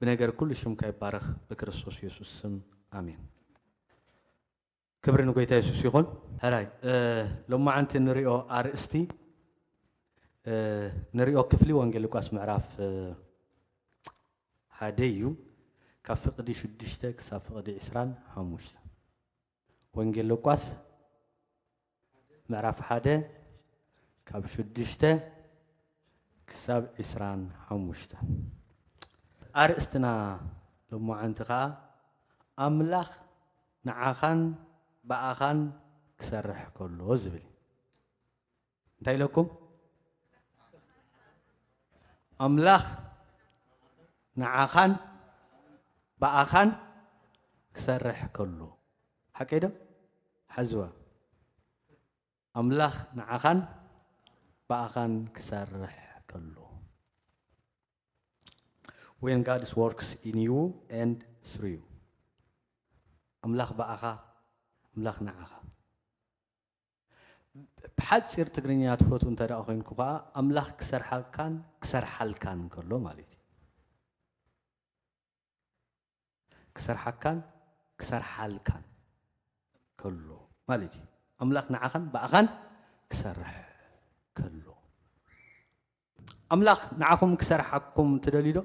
بنجر كل شيء كيبارخ بكريستوس يسوع سم آمين. كبر نقيت يسوع يقول هراي لما أنت نريو أرستي نريو كفلي وانجيل لوكاس معرف هديو كفقدي شدشتك سافقدي عسران حموشت وانجيل لوكاس معرف حدا كاب شدشته كساب عسران حموشت أرستنا لما أنت قا أملاخ نعخان بأخان كسرح كله زبل انتهي لكم أملاخ نعخان بأخان كسرح كله حكيده حزوة أملاخ نعخان بأخان كسرح كله. When God works in you and through you. أملاخ بأخا أملاخ نعخا. بحد سير تقرينيات فوتون ترى أخوين كوكا أملاخ كسر حلكان كله مالتي. كسر حلكان كله مالتي. أملاخ نعخان بأخان كسر كله. أملاخ نعخم كسر حكم تدليدو.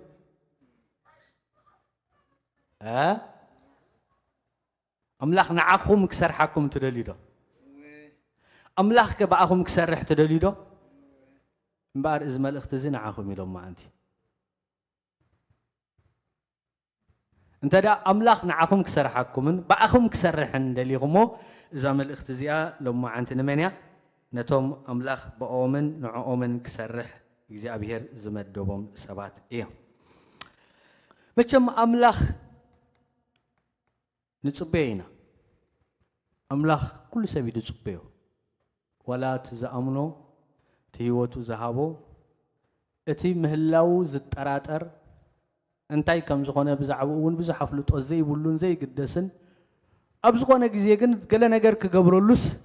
أملاخ نعخم كسر حكم تدليدو. أملاخ كبعهم كسرح تدليدو. بعد إزمال اختزين نعخم يلوم ما أنتي. أنت دا أملاخ نعخم كسر حكمن بعهم كسرحن دليغمو إزمال اختزياء لوم ما أنتي نمانيا نتوم أملاخ بأومن نعومن كسرح يجزي أبيهر زمد دوبهم سبات إيه. بتشم أملاخ نتصبينا أملاخ كل سبيل نتصبيه ولا تزأمنو تهيوتو زهابو أتي مهلاو زتراتر أنتي كم زخانة بزعبون بزحفلت أزاي بقولون زي قدسن أبزخانة جزيجن قلنا نجار كجبرولوس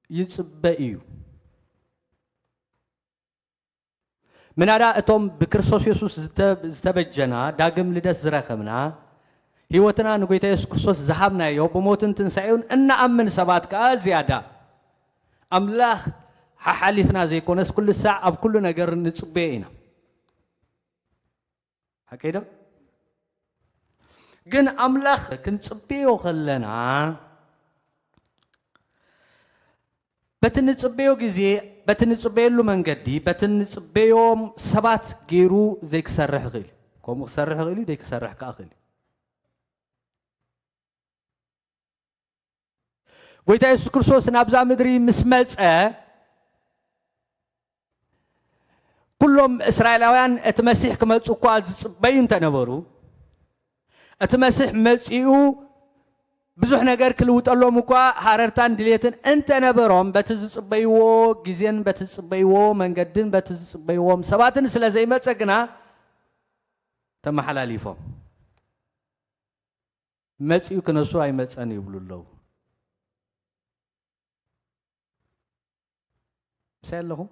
يتصبئيو من هذا أتوم بكريستوس يسوع زتبجنا داعم لدس زرخمنا هيوتنا نقول يسوع كريستوس زحمنا يوم بموتن تنسعون أن أمن سبات كازيادة أملاخ ححلفنا زي كونس كل ساعة أب كل نجار نتصبينا هكذا جن أملاخ كنتصبيه خلنا بتنتصبيه جزء بتنتصبيه له من جدي بتنتصبيهم سبات جيرو زي كسرح غيل كم كسرح غيلي زي كسرح كأغيل ويتا يسوع كريستوس نابزا مدري مسمت كلهم إسرائيليان اتمسيح كما تقول بين تنبرو اتمسيح مسيحو بزح نجار كل وتقولهم مكوا حررتان دليتن أنت نبرهم بتزبيو جزين بتزبيو من قدين بتزبيوهم سباتن سلا زي ما تسكنا تم حلالي فهم مسيحو كنسوا أي مسأني يقولوا له مسألة لهم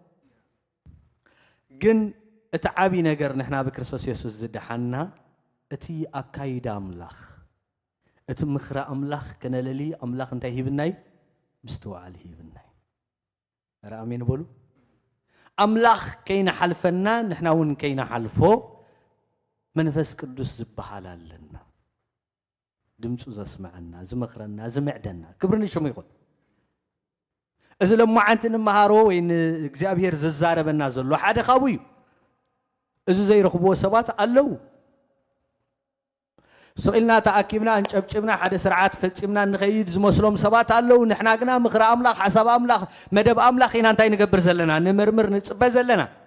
جن اتعابي نجار نحن بكريستوس يسوع زد حنا اتي أكايد أملاخ اتمخرا أملاخ كنا للي أملاخ انتهي بالناي مستوى عليه بالناي رأمين بولو أملاخ كينا حلفنا نحن ون كينا حلفو منفس قدوس زبحالا لنا دمسو زسمعنا زمخرنا زمعدنا كبرني شو ما يقول إذا لما عنتنا مهارو وين إجزابير ززارة بالنازل لو حدا خاوي إذا زي رخبو سبات قالوا سئلنا تأكيبنا أنشبنا حدا سرعات فتسمنا نخيد زمسلم سبات قالوا نحنا قنا مخرا أملاخ حساب أملاخ مدب أملاخ إن أنتي نقبر زلنا نمرمر نتصبى زلنا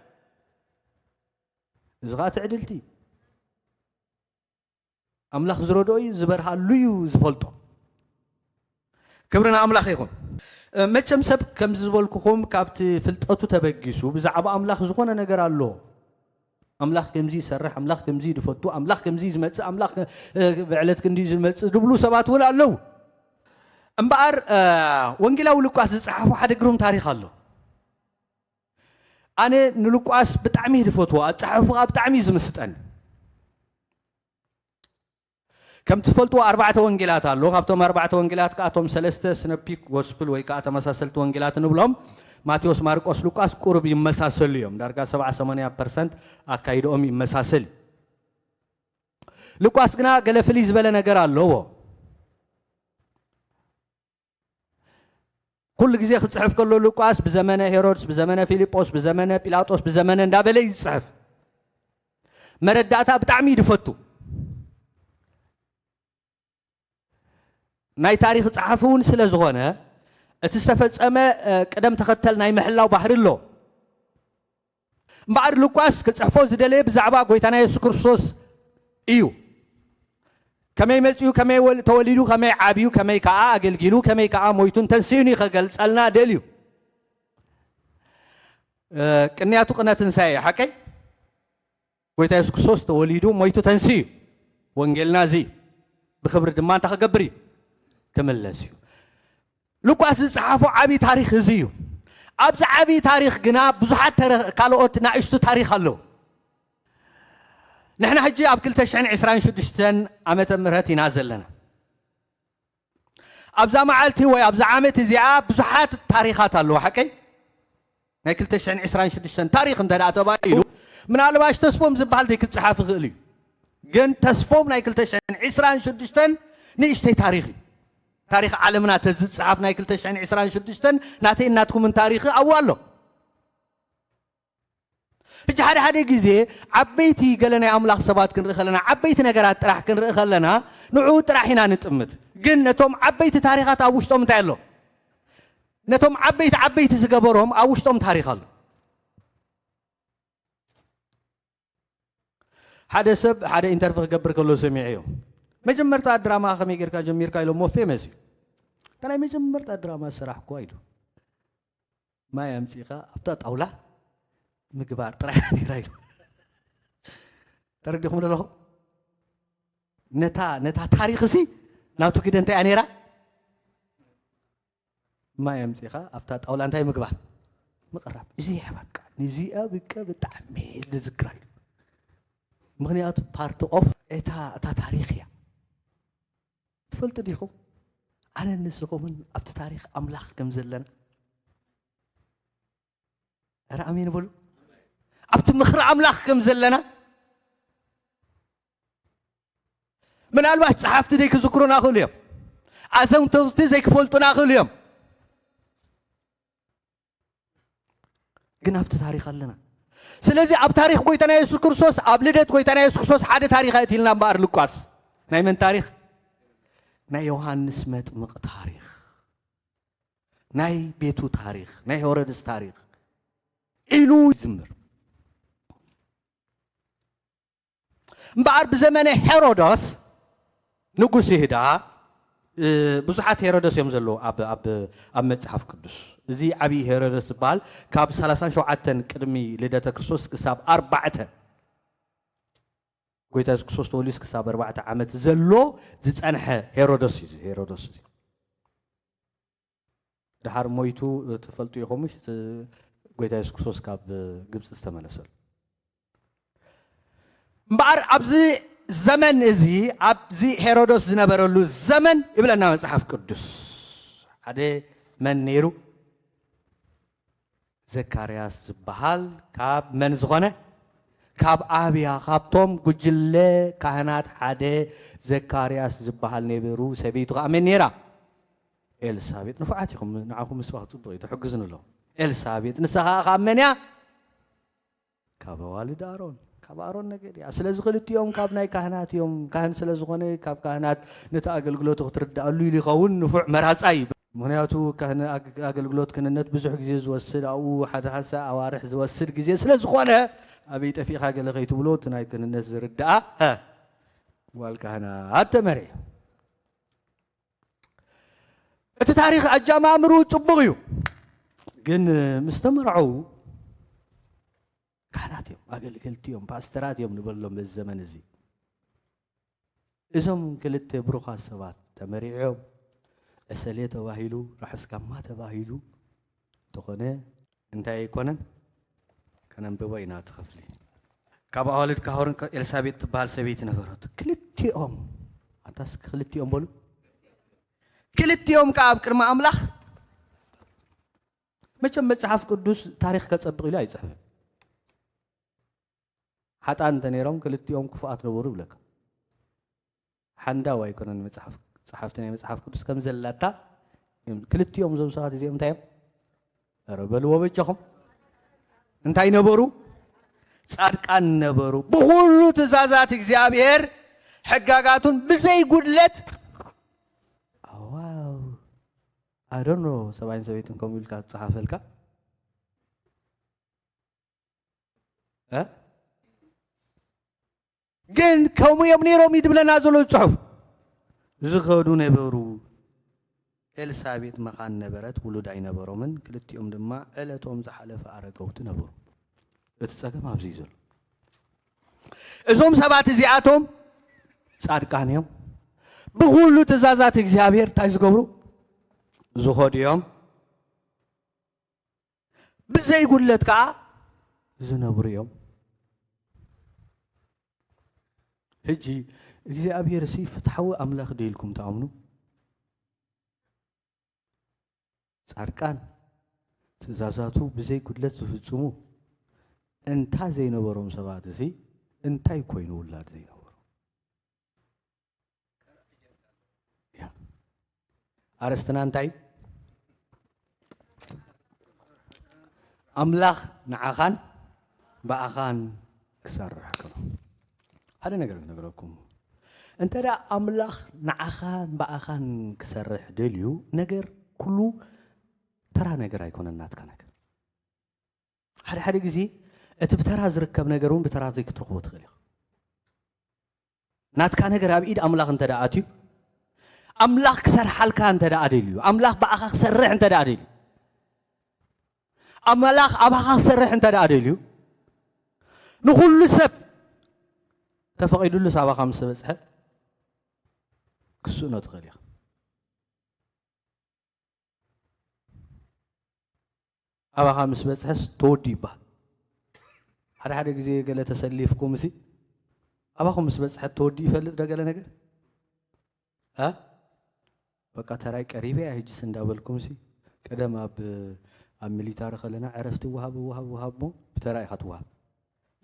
زغات عدلتي أملاخ زرودوي زبرها ليو زفلتو كبرنا أملاخ يكون متشم سب كم زبالكم كابت فلتقطو تبجسو بزعب أملاخ زخونا نجار الله أملاخ كمزي سرح أملاخ كمزي دفتو أملاخ كمزي زمت أملاخ بعلت كندي زمت دبلو سبات ولا الله أمبار وانجلا ولوكاس صحافة حد يقرون تاريخ الله أنا نلوكاس بتعمير دفتو صحافة بتعمير زمستان كم تفلتوا 4 وانجيلات الله خبتهم 4 وانجيلات كاتهم 3 سنبيك غوسبل ወይ ከዓ ተመሳሰልቲ ወንጌላት ንብሎም ማቴዎስ ማርቆስ ሉቃስ ቁርብ ይመሳሰሉ እዮም ዳርጋ 70-80% አካይዶም ይመሳሰል ሉቃስ ግና ገለ ፍልይ ዝበለ ነገር ኣለዎ كل ጊዜ ክጽሕፍ ከሎ ሉቃስ በዘመነ ሄሮድስ በዘመነ ፊልጶስ በዘመነ ጲላጦስ በዘመነ እንዳበለ ይጽሕፍ መረዳእታ ብጣዕሚ ይድፈቱ ናይ ታሪክ ጻሕፉን ስለ ዝኾነ እቲ ዝተፈጸመ ቅደም ተኸተል ናይ ምሕላው ባህሪ ኣሎ እምበኣር ሉቃስ ክጽሕፎ ዝደለየ ብዛዕባ ጎይታና ኢየሱስ ክርስቶስ እዩ ከመይ መጽኡ ከመይ ተወሊዱ ከመይ ዓብዩ ከመይ ከዓ አገልግሉ ከመይ ከዓ ሞይቱን ተንስዩን ይኸገልጸልና ደልዩ ቅንያቱ ቅነትን ሳይ ሓቀይ ጎይታ ኢየሱስ ክርስቶስ ተወሊዱ ሞይቱ ተንስዩ ወንጌልና እዚ ብኽብሪ ድማ እንተኸገብር እዩ كملسيو لوكاس صحافو عبي تاريخ زيو ابز عبي تاريخ جنا بزحات كالوت ناقشتو تاريخ الله نحن حجي اب كل تشعين 26 عامه مرات ينازل لنا ابزا معالتي وي ابزا عامه زيا بزحات تاريخات الله حكي نا كل تشعين 26 تاريخ انت تبايلو من الباش تسفوم زبال ديك الصحاف غلي جن تسفوم نا كل تشعين 26 نيشتي تاريخي تاريخ عالمنا تزت صحافنا كل تشعين 26 ناتي اناتكم من تاريخ اولو اجي حدا غزي عبيتي قالنا يا املاح سبات كنرخ لنا عبيت نغرات طرح كنرخ لنا نعو طرحنا نطمت ግን ነቶም عبيت تاريخات አውሽቶም እንታይ አሎ ነቶም عبيت ዝገበሮም አውሽቶም ታሪክ አሎ حدا سب حدا انترفيو ገበር ከሎ ሰሚዕዮ መጀመርታ ድራማ ከመይ ጌርካ ጀሚርካ ኢሎ ሞፌ መሲ ተናይ መጀመርታ ድራማ ስራሕ እኮ አይዱ ማይ አምጪኻ ኣብታ ጣውላ ምግባር ጥራይ ይራይ ተረዲኹም ለለኹ ነታ ታሪኽ እዚ ናቱ ግደ እንታይ ኣኔራ ማይ አምጪኻ ኣብታ ጣውላ እንታይ ምግባር ምቕራብ እዚ በቃ ንዚኣ ብቀ ብጣዕሚ ዝዝክራይ ምክንያቱ ፓርት ኦፍ እታ ታሪኽ እያ تفلت ديكم أنا نسخهم أبت تاريخ أملاخ كم زلنا أرى أمين بقول أبت مخر أملاخ كم زلنا من الواحد صحافة ديك ذكرنا آخر اليوم أزم توستي زيك فلتنا آخر اليوم جن أبت تاريخ لنا سلزي أبت تاريخ قويتنا يسوع كرسوس أبلدت قويتنا يسوع كرسوس حد تاريخ أتيلنا بار لوكاس نايمن تاريخ ناي يوحنس مطمق تاريخ ناي بيتو تاريخ ناي هيرودس تاريخ إلو زمر مبعر بزمن هيرودس نقول سيدا بزحات هيرودس يوم زلو أب مصحف قدس زي أبي هيرودس بال كاب 37 قدمي لدة كريستوس كساب 4 ጎይታ ኢየሱስ ክርስቶስ ተወሊድ ክሳብ 4 ዓመት ዘሎ ዝጸንሐ ሄሮዶስ ድሓር ሞይቱ ተፈልጡ ይኹምሽ ጎይታ ኢየሱስ ክርስቶስ ካብ ግብጽ ዝተመለሰሉ እምበኣር ኣብዚ ዘመን እዚ ኣብዚ ሄሮዶስ ዝነበረሉ ዘመን ይብለና መጽሓፍ ቅዱስ ሓደ መን ነይሩ ዘካርያስ ዝበሃል ካብ መን ዝኾነ ካብ ኣብያ ካብቶም ጉጅለ ካህናት ሓደ ዘካርያስ ዝበሃል ነብሩ ሰበይቱ ከዓ መን ነይራ ኤልሳቤጥ ንፉዓት ኢኹም ንዓኹም ምስባኽ ጽቡቕ እዩ ተሕግዙን ኣሎ ኤልሳቤጥ ንስኻ ካብ መን እያ ካብ ዋልድ ኣሮን ካብ ኣሮን ነገድ እያ ስለዚ ክልቲኦም ካብ ናይ ካህናት እዮም ካህን ስለ ዝኾነ ካብ ካህናት ነቲ ኣገልግሎት ክትርዳእሉ ኢሉ ይኸውን ንፉዕ መራፃ እዩ ምክንያቱ ኣገልግሎት ክህንነት ብዙሕ ግዜ ዝወስድ ኣብኡ ሓደ ሓንሳ ኣዋርሕ ዝወስድ ግዜ ስለ ዝኾነ أبي تفيخ هاجل غيتو بلوت نايكن الناس زرداء ها والكهنة التمري التاريخ الجامعة مرو تبغيو جن مستمرعو كهنات يوم أقل كلتيهم باسترات يوم نبلهم بالزمن زي اسم كلت بروخا السبات تمريعهم السلية تباهيلو راح اسكما تباهيلو تقنه انت يكونن كان بوينا تخفلي كاب أولد كهورن إلسابيت بال سبيت نفرت كلتيهم أنتاس كلتي يوم بولو كلتي يوم كعب كرم أملاخ ما كم متحف قدوس تاريخ كتصبغ لا يصحف حتى أنت نيرهم كلتي يوم كفؤات نبورو لك حندا ويكون المتحف صحفتني متحف قدوس كم زلتا كلتي يوم زوج ساعات زي متى ربلوا بيجهم انتي نبورو صادقان نبورو بهولو تزازات እግዚአብሔር حقاقاتون بزي قدلت واو I don't know سبعين سويتن كوميلكا تصحفلكا ها ግን كومو يمنيروم يدبلنا زلو صحف زخدو نبرو ኤልሳቤጥ መኻን ነበረት ውሉድ ኣይነበሮምን ክልቲኦም ድማ ዕለቶም ዝሓለፈ ኣረገውቲ ነበሩ እቲ ፀገም ኣብዚ ዘሎ እዞም ሰባት እዚኣቶም ጻድቃን እዮም ብሁሉ ትእዛዛት እግዚአብሔር እንታይ ዝገብሩ ዝኸዱ እዮም ብዘይጉድለት ከዓ ዝነብሩ እዮም ሕጂ እግዚአብሔር ሲ ፍትሓዊ ኣምላኽ ዶ ኢልኩም ተኣምኑ ጻድቃን ትእዛዛቱ ብዘይ ጉድለት ዝፍጽሙ እንታ ዘይነበሮም ሰባት እዚ እንታይ ኮይኑ ውላድ ዘይነበሩ ያ ኣረስትና እንታይ ኣምላኽ ንዓኻን በኣኻን ክሰርሕ ከሎ ሓደ ነገር ነገረኩም እንተዳ ኣምላኽ ንዓኻን በኣኻን ክሰርሕ ደልዩ ነገር ኩሉ ተራ ነገር ኣይኮነን ናትካ ነገር ሓደ ግዜ እቲ ብተራ ዝርከብ ነገሩን ብተራ ዘይክትረኽቦ ትኽእል ኢኻ ናትካ ነገር ኣብ ኢድ ኣምላኽ እንተዳ ኣትዩ ኣምላኽ ክሰርሓልካ እንተዳ ደልዩ ኣምላኽ በኣኻ ክሰርሕ እንተዳ ደልዩ ኣምላኽ ኣባኻ ክሰርሕ እንተዳ ደልዩ ንኹሉ ሰብ ተፈቒዱሉ ሳባኻ ምስ በፅሐ ክስእኖ ትኽእል ኢኻ ኣባኻ ምስ በፅሐስ ተወዲ ይበሃል ሓደ ግዜ ገለ ተሰሊፍኩም እሲ ኣባኹም ምስ በፅሐ ተወዲ ይፈልጥ ደገለ ነገር በቃ ተራይ ቀሪበ ሕጂስ እንዳበልኩም እሲ ቀደም ኣብ ሚሊታሪ ከለና ዕረፍቲ ወሃብ ሞ ብተራይ ኢኻ ትወሃብ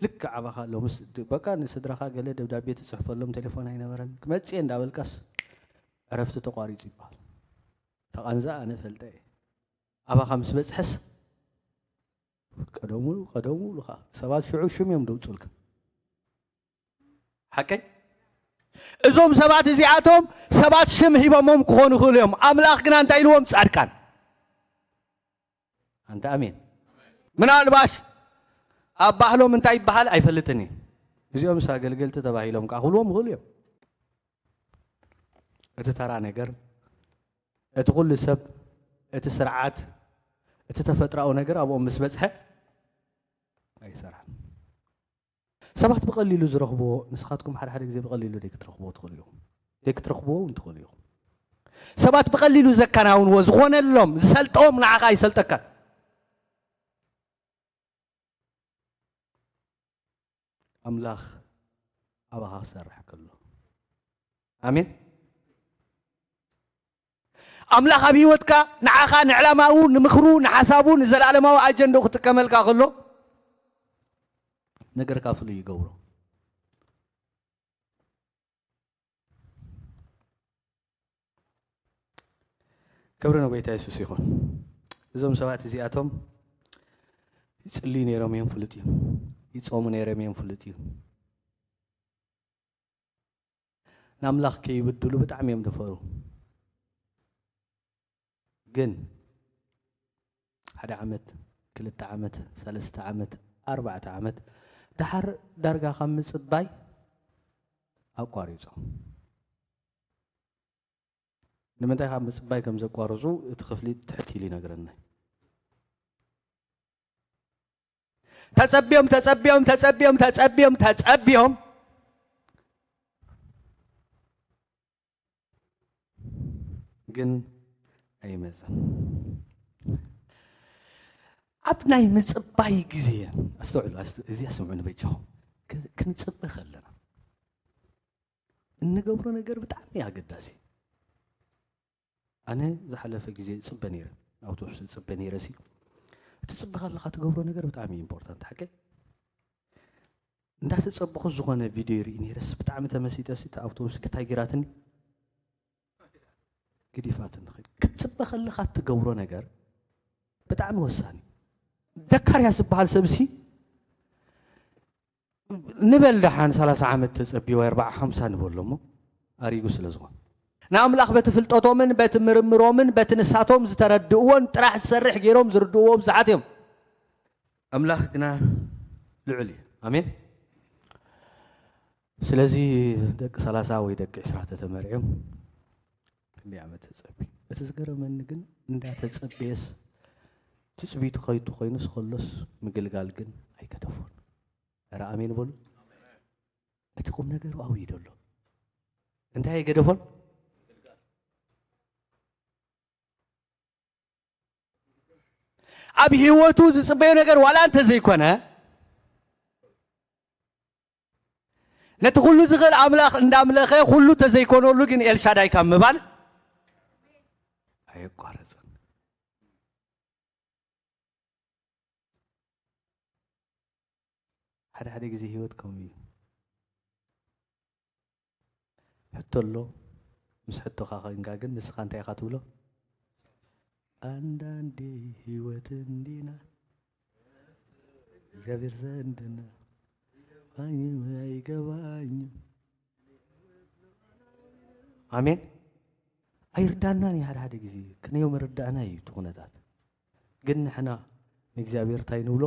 ልክ ኣባኻ ሎምስ በቃ ንስድራኻ ገለ ደብዳቤ ትፅሕፈሎም ቴሌፎን ኣይነበረን ክመፅእ እንዳበልካስ ዕረፍቲ ተቋሪፁ ይበሃል ተቓንዛ ኣነ ፈልጠ ኣባኻ ምስ በፅሐስ ቀደሙ ልኻ ሰባት ሽዑ እዮም ደውፅልካ ሓቀይ እዞም ሰባት እዚኣቶም ሰባት ሽም ሂቦሞም ክኾኑ ይኽእሉ እዮም ኣምላኽ ግና እንታይ ኢልዎም ጻድቃን ኣንተ ኣሜን ምናልባሽ ኣብ ባህሎም እንታይ ይበሃል ኣይፈልጥን እየ እዚኦም ኣገልገልቲ ተባሂሎም ከዓ ክብልዎም ይኽእሉ እዮም እቲ ተራ ነገር እቲ ኩሉ ሰብ እቲ ስርዓት እቲ ተፈጥራዊ ነገር ኣብኦም ምስ በፅሐ ኣይሰራን ሰባት ብቐሊሉ ዝረኽብዎ ንስኻትኩም ሓደ ግዜ ብቐሊሉ ደይክትረኽብዎ ትኽእሉ ኢኹም ደይክትረኽብዎ እውን ትኽእሉ ኢኹም ሰባት ብቐሊሉ ዘከናውንዎ ዝኾነሎም ዝሰልጦም ንዓኻ ይሰልጠካን ኣምላኽ ኣባኻ ክሰርሕ ከሎ ኣሜን ኣምላኽ ኣብ ሂወትካ ንዓኻ ንዕላማኡ ንምኽሩ ንሓሳቡ ንዘላለማዊ ኣጀንዳኡ ክጥቀመልካ ከሎ ነገርካ ፍሉይ ይገብሮ ክብሪ ንጎይታ የሱስ ይኹን እዞም ሰባት እዚኣቶም ይጽልዩ ነይሮም እዮም ፍሉጥ እዮም ይጾሙ ነይሮም እዮም ፍሉጥ እዩ ንኣምላኽ ከይብድሉ ብጣዕሚ እዮም ደፈሩ ግን 1 ዓመት 2 ዓመት 3 ዓመት 4 ዓመት ድሓር ዳርጋ ካብ ምጽባይ ኣቋሪፆም ንምንታይ ካብ ምጽባይ ከም ዘቋርፁ እቲ ክፍሊ ትሕት ኢሉ ይነግረና ተጸቢዮም ግን ኣይመፅን ኣብ ናይ ምጽባይ ግዜ ኣስተውዕሉ እዚ ኣስምዑ ንበይቻኹም ክንጽብእ ከለና እንገብሮ ነገር ብጣዕሚ ኣገዳሲ ኣነ ዝሓለፈ ግዜ ጽበ ነይረ ኣውቶቡስ ጽበ ነይረሲ እቲ ጽበ ከለኻ ትገብሮ ነገር ብጣዕሚ ኢምፖርታንት ሓቂ እንዳተጸበኹ ዝኾነ ቪድዮ ርኢ ነይረስ ብጣዕሚ ተመሲጠሲ እቲ ኣውቶቡስ ክታይ ጌራትኒ ግዲፋትን ንኽእል ክትጽበ ከለኻ ትገብሮ ነገር ብጣዕሚ ወሳኒ ዘካርያስ ዝበሃል ሰብሲ ንበል ደሓን 30 ዓመት ተጸቢ ወይ 40 50 ንበሎ እሞ ኣሪጉ ስለ ዝኾነ ንኣምላኽ በቲ ፍልጠቶምን በቲ ምርምሮምን በቲ ንሳቶም ዝተረድእዎን ጥራሕ ዝሰርሕ ገይሮም ዝርድእዎ ብዙሓት እዮም ኣምላኽ ግና ልዑል እዩ ኣሜን ስለዚ ደቂ 30 ወይ ደቂ 20 ተተመርዕዮም ክንደይ ዓመት ተጸቢ እቲ ዝገረመኒ ግን እንዳተጸበየስ ትጽቢቱ ኸይቱ ኮይኑስ ከሎስ ምግልጋል ግን ኣይገደፎን ኧረ ኣሜን በሉ እቲ ቁም ነገሩ ኣብዩ ደሎ እንታይ ኣይገደፎን ኣብ ህይወቱ ዝጽበዮ ነገር ዋላ እንተዘይኮነ ነቲ ኩሉ ዝኽእል ኣምላኽ እንዳምለኸ ኩሉ ተዘይኮነሉ ግን ኤልሻዳይ ካብ ምባል ኣይቋረፅን ሓደ ግዜ ህይወት ከምኡ እዩ ሕቶ ኣሎ ምስ ሕቶኻ ኮይንካ ግን ንስኻ እንታይ ኢኻ ትብሎ አንዳንዴ ህይወት እንዲና እግዚአብሔር ዘንድና አይገባኝም አሜን ኣይርዳእናን ሓደ ግዜ ክንዮ መረዳእና እዩ ትኹነታት ግን ንሕና ንእግዚአብሔር እንታይ ንብሎ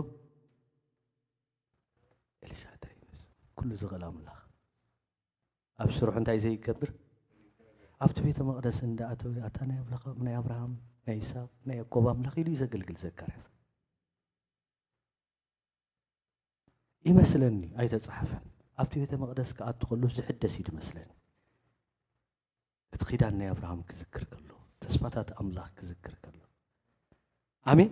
ኤልሻዳይ ኩሉ ዝኽእል ኣምላኽ ኣብ ስሩሑ እንታይ ዘይገብር ኣብቲ ቤተ መቕደስ እንዳኣተወ ኣታ ናይ ኣምላኽ ናይ አብርሃም ናይ ይስሐቅ ናይ ያዕቆብ ኣምላኽ ኢሉ ዘገልግል ዘካርያስ ይመስለኒ ኣይተጻሕፈን ኣብቲ ቤተ መቕደስ ከኣቱ ከሎ ዝሕደስ እዩ ይመስለኒ እቲ ኺዳን ናይ አብርሃም ክዝክር ከሎ ተስፋታት ኣምላኽ ክዝክር ከሎ ኣሜን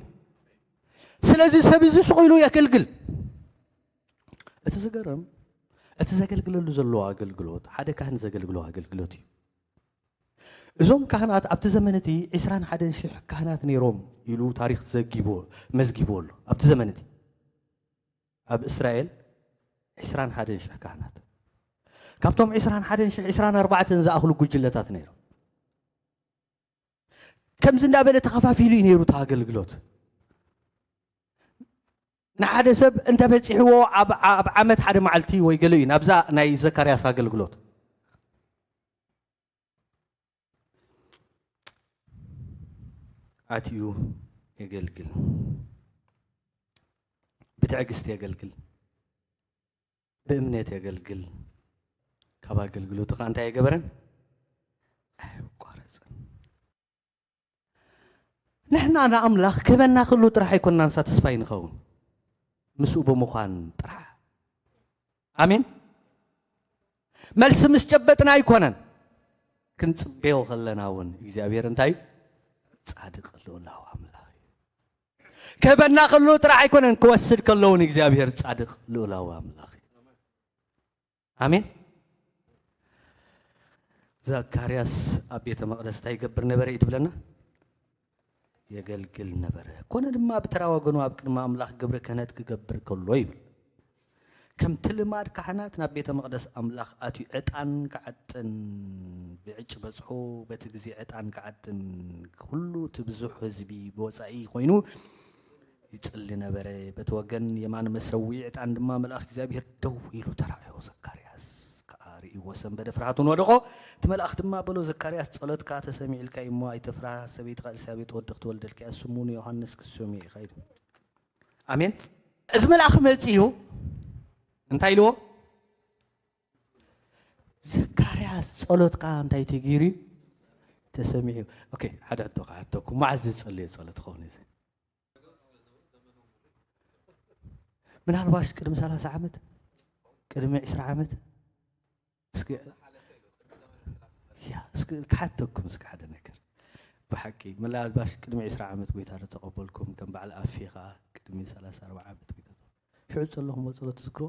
ስለዚ ሰብ እዚ ሽቆይሉ ያገልግል እቲ ዝገርም እቲ ዘገልግለሉ ዘለዎ ኣገልግሎት ሓደ ካህን ዘገልግሎ ኣገልግሎት እዩ እዞም ካህናት ኣብቲ ዘመነቲ 21,000 ካህናት ነይሮም ኢሉ ታሪክ መዝጊቡ ኣሎ ኣብቲ ዘመነቲ ኣብ እስራኤል 21,000 ካህናት ካብቶም 21,000 24 ዝኣኽሉ ጉጅለታት ነይሮም ከምዚ እንዳበለ ተኸፋፊሉ እዩ ነይሩ ኣገልግሎት ንሓደ ሰብ እንተበፂሕዎ ኣብ ዓመት ሓደ መዓልቲ ወይ ገለ እዩ ናብዛ ናይ ዘካርያስ ኣገልግሎት ኣትዩ የገልግል ብትዕግስት የገልግል በእምነት የገልግል ካብ ኣገልግሎቱ ኸ እንታይ የገበረን ኣይቋረፅን ንሕና ንኣምላኽ ክበና ክሉ ጥራሕ ኣይኮንናን ሳትስፋይ ንኸውን ምስኡ ብምዃን ጥራሕ ኣሜን መልሲ ምስ ጨበጥና ኣይኮነን ክንጽበዮ ከለና እውን እግዚኣብሔር እንታይ ጻድቅ ልዑላዊ ኣምላኽ ክበና ከሎ ጥራሕ ኣይኮነን ክወስድ ከለውን እግዚኣብሔር ጻድቅ ልዑላዊ ኣምላኽ ኣሜን ዘካርያስ ኣብ ቤተ መቕደስ እንታይ ይገብር ነበረ እዩ ትብለና የገልግል ነበረ ኮነ ድማ ብተራ ወገኑ ኣብ ቅድሚ ኣምላኽ ግብረ ክህነት ክገብር ከሎ ይብል ከምቲ ልማድ ካህናት ናብ ቤተ መቕደስ ኣምላኽ ኣትዩ ዕጣን ክዓጥን ብዕጭ በፅሑ በቲ ግዜ ዕጣን ክዓጥን ኩሉ እቲ ብዙሕ ህዝቢ ብወፃኢ ኮይኑ ይጽሊ ነበረ በቲ ወገን የማን መሰዊዕ ዕጣን ድማ መልኣኽ እግዚኣብሔር ደው ኢሉ ተራእዮ ዘካርያስ ከዓ ርእይዎ ሰንበደ ፍርሃቱን ወደቆ እቲ መልኣኽ ድማ በሎ ዘካርያስ ጸሎትካ ተሰሚዕልካ እሞ ኣይተፍራ ሰበይትካ ኤልሳቤጥ ወድኽ ትወልደልካ ስሙን ዮሃንስ ክሰምዕ ኢኻ ኢሉ ኣሜን እዚ መልኣኽ መፂኡ እንታይ ኢልዎ ዘካርያስ ጸሎትካ እንታይ ተገይሩ ተሰሚዑ ኦኬ ሓደ ሕቶካ ሕቶኩም መዓዝ ዝጸልዮ ጸሎት ኸውን እዚ ምናልባሽ ቅድሚ 30 ዓመት ቅድሚ 20 ዓመት እስኪ ክሓተኩም እስኪ ሓደ ነገር ብሓቂ ምናልባሽ ቅድሚ 20 ዓመት ጎይታ ተቐበልኩም ከም በዓል ኣፊኻ ቅድሚ 34 ዓመት ጎይታ ሽዑ ጸለኹም ጸሎት ትዝክሮ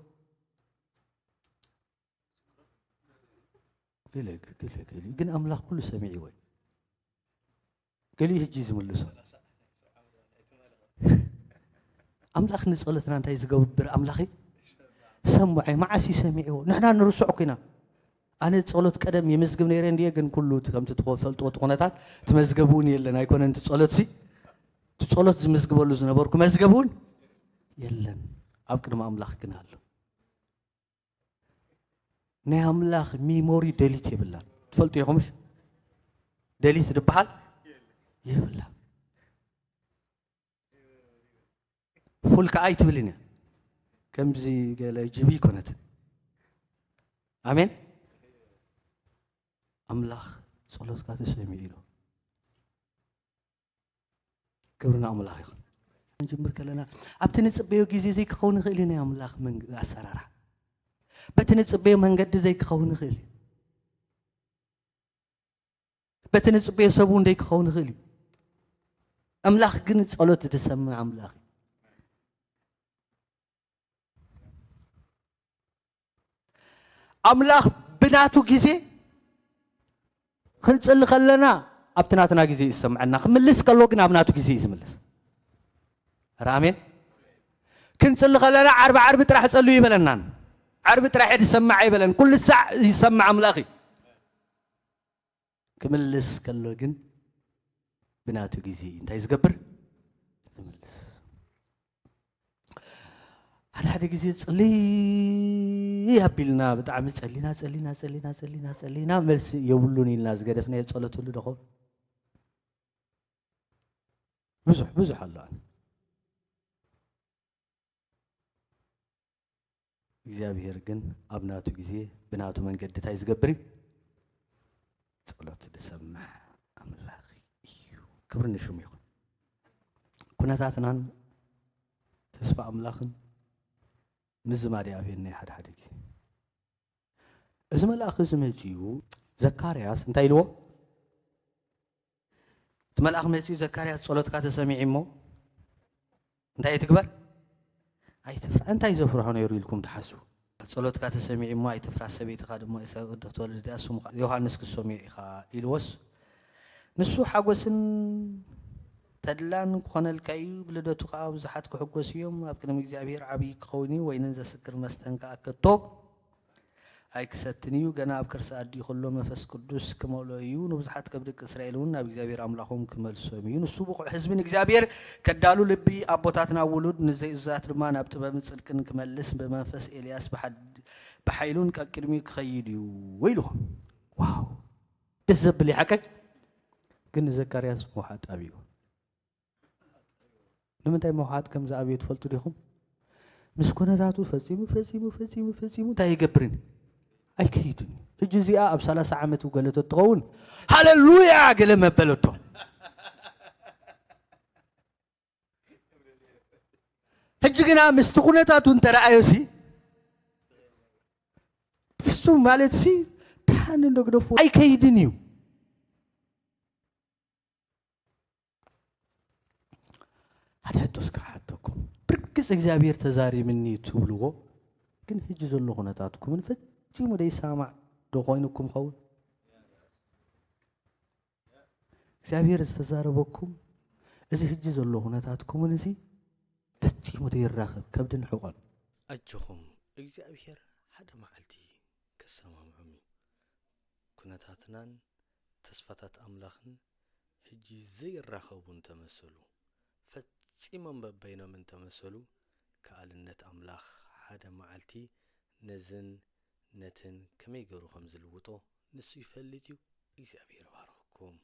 قل جن أملاخ كل سميعي وين قال لي هجي زملسو أملاخ نسألتنا أنت يزقوا بر أملاخي سمعي ما عسي سميعي نحن نرسع كنا أنا تصلت كلام يمزق نيرين دي جن كله كم تتوفل توتقناتات تمزقبوني إلا يكون أنت تصلت سي تصلت مزقبوا لزنا بوركم مزقبون يلا أبكر ما أملاخ كنا له نه أملاخ ميموري ديليت يبلا تفلت يا خمش ديليت دبحال يبلا فول كأي تبلينا كم زي قال يجيبي كنت آمين أملاخ صلوات كاتو سمي له كبرنا أملاخ يخون نجمر كلنا أبتني تصبيو جيزي زي كخون خيلنا أملاخ من أسرارها بتني تصبيو من قد زي كخون خيلي بتني تصبيو سبون ديك خون خيلي أملاخ جنت صلوات تسمع أملاخ أملاخ بناتو جيزي خنصل خلنا أبتناتنا جيزي يسمعنا خملس كلوجنا أبناتو جيزي يسملس رامين كنصل خلنا عرب تراح تصلوا يبلنان عرب تراح يسمع يبلن كل ساعة يسمع أملاخي كملس كلوجن بناتو جيزي أنت يزقبر كملس هذا جيزي تصلي يهبلنا بتعمل تصلينا ملس يقولون الناس قدفنا يتصلوا تقول دخل بزح الله እግዚአብሔር ግን አብናቱ ጊዜ ብናቱ መንገድ ታይዝ ገብሪ ጸሎት ተሰማዕ አምላኽ እዩ ክብር ንሽሙ ይኹን ኩነታትናን ተስፋ አምላኽን ምዝማድ ያብየና ሓደ ጊዜ እዚ መልአኽ ዝመጽኡ ዘካርያስ እንታይ ኢልዎ እቲ መልአኽ መጽኡ ዘካርያስ ጸሎትካ ተሰሚዕ እሞ እንታይ ትግበር አይተፍራ እንታይ ዘፍርሖ ነይሩ ኢልኩም ተሓስቡ ጸሎትካ ተሰሚዕ እሞ አይተፍራ ሰበይትኻ ድማ ተወልደ ኣስሙ ዮሐንስ ክሰሚዕ ኢኻ ኢልዎስ ንሱ ሓጎስን ተድላን ኮነልካ እዩ ብልደቱ ከዓ ብዙሓት ክሕጎስ እዮም ኣብ ቅድሚ እግዚአብሔር ዓብይ ክኸውን እዩ ወይንን ዘስክር መስተንካ ኣከቶ ኣይክሰትን እዩ ገና ኣብ ከርሲ ኣዲ ኩሎ መንፈስ ቅዱስ ክመልኦ እዩ ንብዙሓት ከብደቂ እስራኤል እውን ናብ እግዚአብሔር ኣምላኾም ክመልሶም እዩ ንሱ ብቑዕ ህዝብን እግዚአብሔር ከዳሉ ልቢ ኣቦታትና ውሉድ ንዘይእዛት ድማ ናብ ጥበብን ጽድቅን ክመልስ ብመንፈስ ኤልያስ ብሓይሉን ቀቅድሚ ክኸይድ እዩ ወይሉ ዋው ደስ ዘብል ይሓቀቅ ግን ዘካርያስ መውሓጥ ኣብዩ ንምንታይ መውሓጥ ከምዚ ኣብዩ ትፈልጡ ዲኹም ምስ ኩነታቱ ፈጺሙ እንታይ ይገብርን ኣይከይድን ሕጂ እዚኣ ኣብ 30 ዓመት ገለቶ ትኸውን ሃሌሉያ ገለ መበለቶ ሕጂ ግና ምስቲ ኩነታቱ እንተረኣዮሲ እሱ ማለት ሲ ታን እንደግደፉ ኣይከይድን እዩ ሓደቶስ ካሓተኩም ብርግጽ እግዚአብሔር ተዛሪምኒ ትብልዎ ግን ሕጂ ዘሎ ኩነታትኩምን ፈጺሙ ደይሰማዕ ዶ ኮይንኩም ኸውን እግዚአብሔር ዝተዛረበኩም እዚ ሕጂ ዘሎ ኩነታትኩምን እዚ ፈጺሙ ደይራኸብ ከብድን ሕቆን ኣጅኹም እግዚአብሔር ሓደ መዓልቲ ከሰማምዑም ኩነታትናን ተስፋታት ኣምላኽን ሕጂ ዘይራኸቡን ተመሰሉ ፈጺሞም በበይኖም እንተመሰሉ ከኣልነት ኣምላኽ ሓደ መዓልቲ ነዝን ነትን ከመይ ገይሩ ከም ዝልውጦ ንሱ ይፈልጥ እዩ እግዚአብሔር ባርኽኩም